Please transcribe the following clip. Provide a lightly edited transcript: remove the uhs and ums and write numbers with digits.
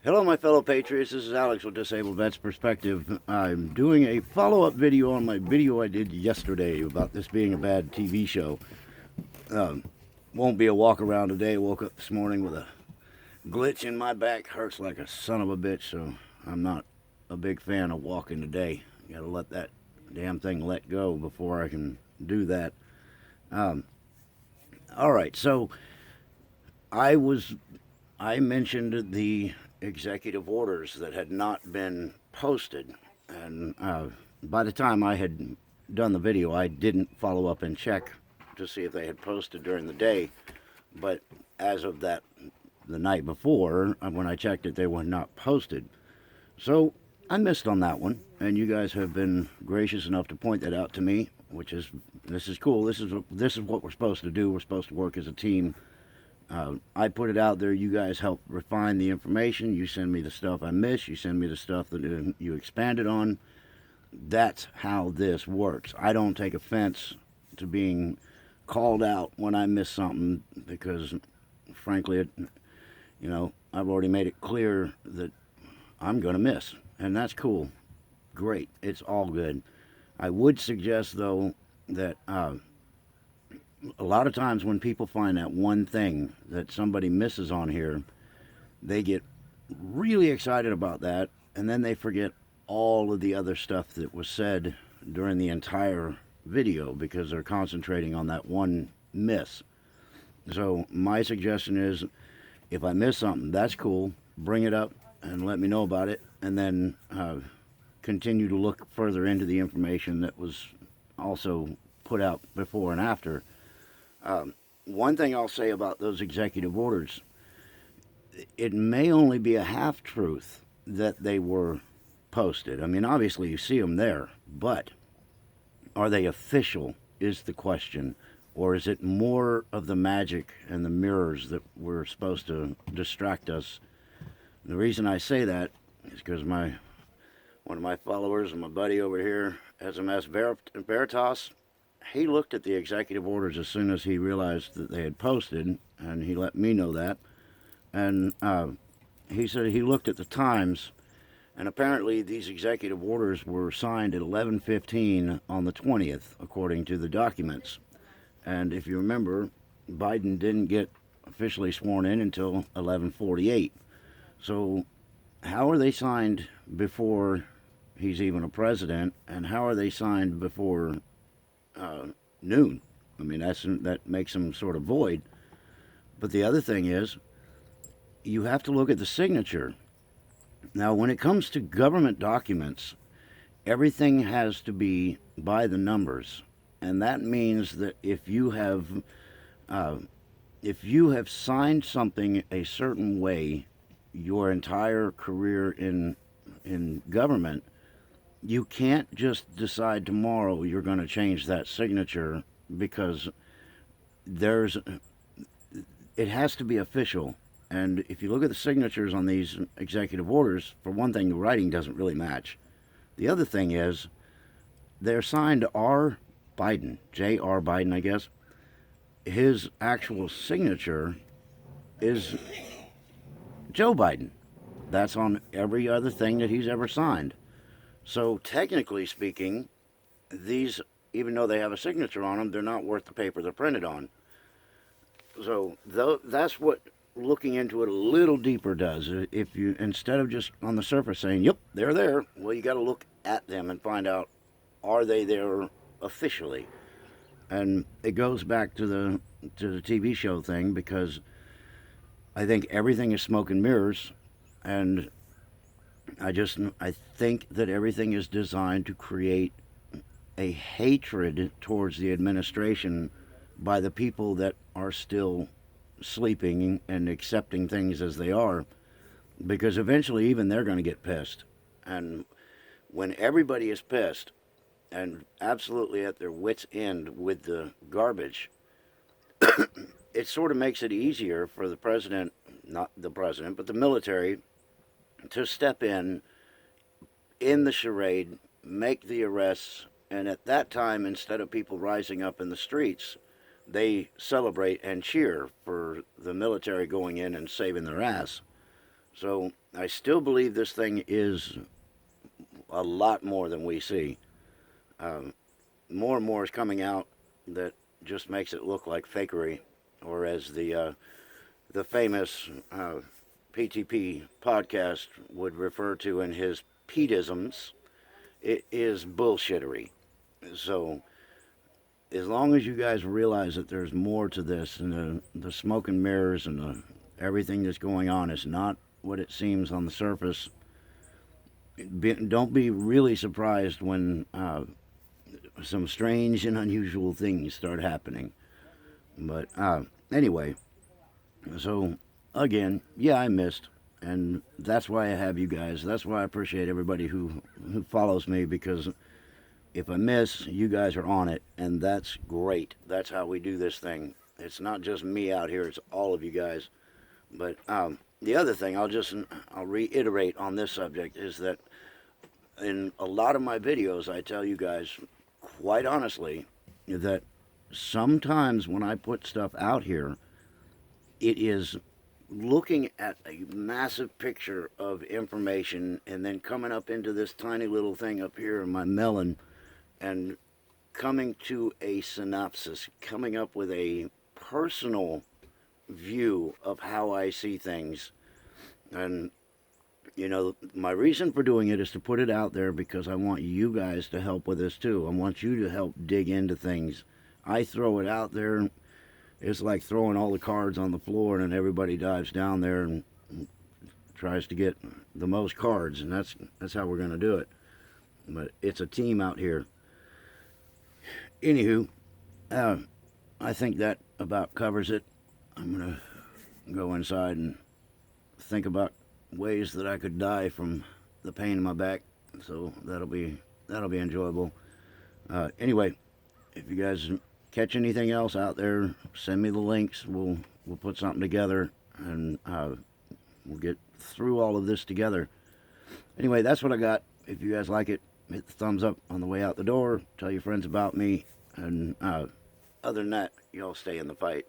Hello, my fellow patriots. This is Alex with Disabled Vets Perspective. I'm doing a follow-up video on my video I did yesterday about this being a bad TV show. Won't be a walk around today. Woke up this morning with a glitch in my back. Hurts like a son of a bitch, so I'm not a big fan of walking today. Gotta let that damn thing let go before I can do that. All right, so I mentioned the executive orders that had not been posted, and by the time I had done the video, I didn't follow up and check to see if they had posted during the day. But as of the night before, when I checked it, they were not posted. So I missed on that one, and you guys have been gracious enough to point that out to me, this is cool. This is what we're supposed to do. We're supposed to work as a team. I put it out there. You guys help refine the information. You send me the stuff I miss. You send me the stuff that you expanded on. That's how this works. I don't take offense to being called out when I miss something because, frankly, I've already made it clear that I'm going to miss. And that's cool. Great. It's all good. I would suggest, though, that a lot of times when people find that one thing that somebody misses on here, they get really excited about that, and then they forget all of the other stuff that was said during the entire video because they're concentrating on that one miss. So my suggestion is, if I miss something, that's cool. Bring it up and let me know about it, and then continue to look further into the information that was also put out before and after. One thing I'll say about those executive orders, it may only be a half-truth that they were posted. I mean, obviously you see them there, but are they official is the question, or is it more of the magic and the mirrors that were supposed to distract us? The reason I say that is because one of my followers and my buddy over here, SMS Veritas, he looked at the executive orders as soon as he realized that they had posted, and he let me know that. And he said he looked at the times, and apparently these executive orders were signed at 11:15 on the 20th, according to the documents. And if you remember, Biden didn't get officially sworn in until 11:48. So how are they signed before he's even a president, and how are they signed before noon? I mean, that makes them sort of void. But the other thing is, you have to look at the signature. Now, when it comes to government documents, everything has to be by the numbers, and that means that if you have signed something a certain way your entire career in government, you can't just decide tomorrow you're going to change that signature because it has to be official. And if you look at the signatures on these executive orders, for one thing, the writing doesn't really match. The other thing is, they're signed R. Biden, J.R. Biden, I guess. His actual signature is Joe Biden. That's on every other thing that he's ever signed. So technically speaking, these, even though they have a signature on them, they're not worth the paper they're printed on. So that's what looking into it a little deeper does. If you, instead of just on the surface saying, yep, they're there, well, you got to look at them and find out, are they there officially? And it goes back to the TV show thing, because I think everything is smoke and mirrors, and I think that everything is designed to create a hatred towards the administration by the people that are still sleeping and accepting things as they are, because eventually even they're going to get pissed. And when everybody is pissed and absolutely at their wits' end with the garbage, it sort of makes it easier for the president, not the president, but the military, to step in the charade, make the arrests, and at that time, instead of people rising up in the streets, they celebrate and cheer for the military going in and saving their ass. So I still believe this thing is a lot more than we see. Um, More and more is coming out that just makes it look like fakery, or as the famous PTP podcast would refer to in his Petisms, it is bullshittery. So as long as you guys realize that there's more to this, and the smoke and mirrors and everything that's going on is not what it seems on the surface, don't be really surprised when some strange and unusual things start happening. But anyway, so again, yeah, I missed, and that's why I have you guys. That's why I appreciate everybody who follows me, because if I miss, you guys are on it, and that's great. That's how we do this thing. It's not just me out here; it's all of you guys. But the other thing, I'll reiterate on this subject is that in a lot of my videos, I tell you guys quite honestly that sometimes when I put stuff out here, it is looking at a massive picture of information and then coming up into this tiny little thing up here in my melon and coming to a synopsis, coming up with a personal view of how I see things. And, my reason for doing it is to put it out there because I want you guys to help with this too. I want you to help dig into things. I throw it out there. It's like throwing all the cards on the floor, and then everybody dives down there and tries to get the most cards, and that's how we're going to do it. But it's a team out here. Anywho, I think that about covers it. I'm going to go inside and think about ways that I could die from the pain in my back. So that'll be enjoyable. Anyway, if you guys catch anything else out there, send me the links. We'll put something together, and we'll get through all of this together. Anyway, that's what I got. If you guys like it, hit the thumbs up on the way out the door. Tell your friends about me, and other than that, y'all stay in the fight.